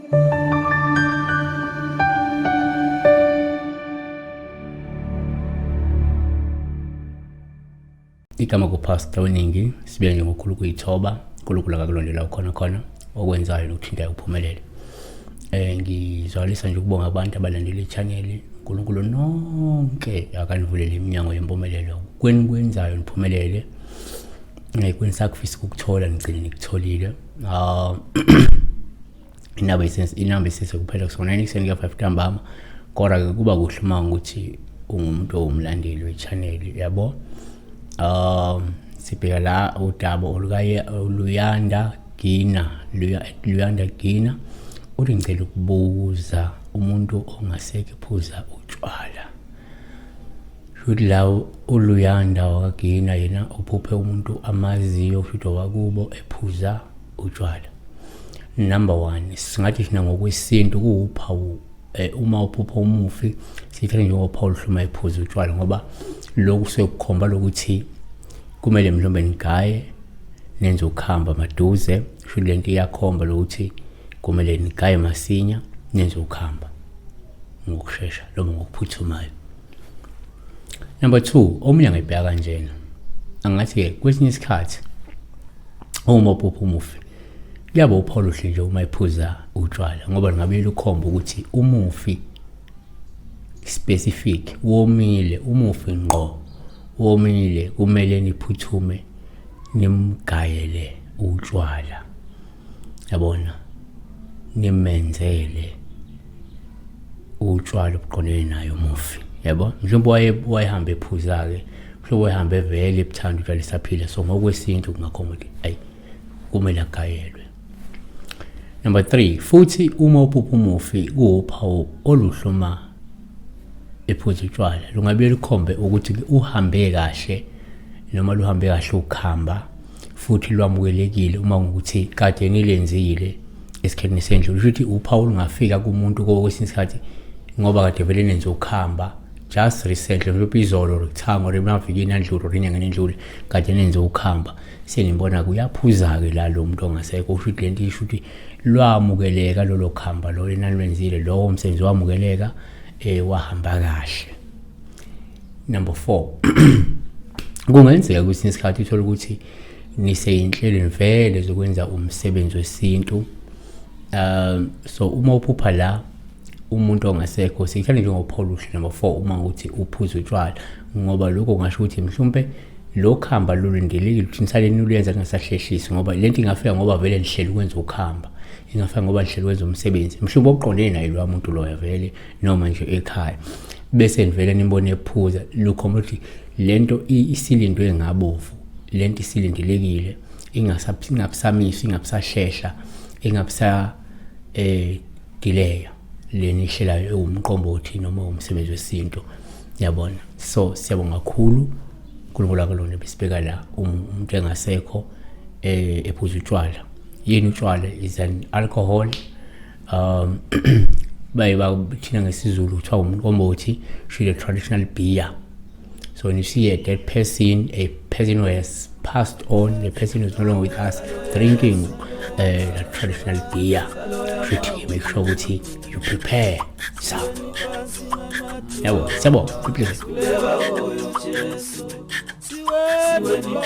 Igama kuPastor Weningi sibe nje ngokhulu kuyithoba uNkulunkulu akakulondela khona okwenzayo nokuthintayo uphumelele. Ngizwalisa nje ukubonga abantu abalandela ichannel. uNkulunkulu nonke akanivulele iminyango yempumelelo kwenzayo niphumelele. Kwenisakufisa ukuthola ngicela nikutholile. Inamba isise kuphela kusona 9 5 ntambama kodwa kuba kuhle manje ukuthi ungumuntu omlandeli wechannel yabo. Sibheka la udaba Luyanda Gina uthi ngicela ukubuza umuntu ongaseke ephuza utshwala. Futhi la uLuyanda wakagina yena uphuphe umuntu amaziyo futhi wakubo ephuza utshwala. Number 1 singathi sina ngokwesintu kuwuphawu uma uphupha umufi sifike njengoPaul hluma ephuza utshwala ngoba lokhu sekukhomba lokuthi kumele mhlawumbe nigaye nenze ukuhamba maduze. Futhi lento iyakhomba lokuthi kumele nigaye masinya nenze ukuhamba ngokusheshsha noma ngokuphuthumayo. Number 2 omunye ngibheka kanjena angathi ke kwesinye isikhathi uma uphupha umufi kuyaba uPaul nje uma ephuza utshwala ngoba ngabe lukhomba ukuthi umufi specific womile umufi ngqo womile kumele niphuthume nimgayele utshwala yabona nimenzele utshwala obuqonene nayo umufi yabo mhlawumbe wayehamba ephuza ke mhlawumbe wayehamba evele ebuthanda utshwala isaphila so ngokwesintu kungakhomba ukuthi ayi kumele agayelwe. Number 3 futhi uma uphupha umufi kuwuphawu oluhluma ephuza utshwala lungabe lukhombe ukuthi uhambe kahle noma luhambe kahle ukuhamba futhi lwamukelekile uma ngokuthi kade nilenzile esikheni sendlu ukuthi uPaul ngafika kumuntu kwesinye isikhathi ngoba kade vele nenze ukuhamba just recently mhlawumbe izolo rekuthango remaviki nandlulu rinyanga nendlule kade nenze ukuhamba senibona kuyaphuza ke la lo muntu ongasekho futhi lento isho ukuthi lwamukeleka lolo khamba lo enalwenzile lo umsebenzi wamukeleka wahamba kahle. Number 4 kungenzeka kwesinye isikhathi uthola ukuthi niseyinhlelweni vele zokwenza umsebenzi wesintu. So uma uphupha la umuntu ongasekho sikuthanda njengoPaul number 4 uma ukuthi uphuza utshwala ngoba lokho ngasho ukuthi mhlawumbe lo khamba lulindelekile ukuthi nisaleni ulenza kungasahlehlisi ngoba lento ingafika ngoba vele nihleli ukwenza ukuhamba ingafika ngoba nihleli ukwenza umsebenzi mhlawumbe oqondene naye lo muntu loya vele noma nje ekhaya bese nivele nimbone ephuza lukhomba ukuthi lento isilindwe ngabovu lento isilindelekile ingapsamisi ingapsahlehla ingapsa delay leni ihlelayo umqombothi noma umsebenzi wesintu yabona. So siyabonga kakhulu uNkulunkulu akalona besibeka la umuntu engasekho ephuza utshwala. Yini utshwala is an alcohol bathina ngesizulu kuthiwa umqombothi should a traditional beer. So when you see a dead person, a person who has passed on, the person who is no longer with us, drinking the traditional beer, should make sure that you prepare some. Yeah, sabo, prepare. Kuleka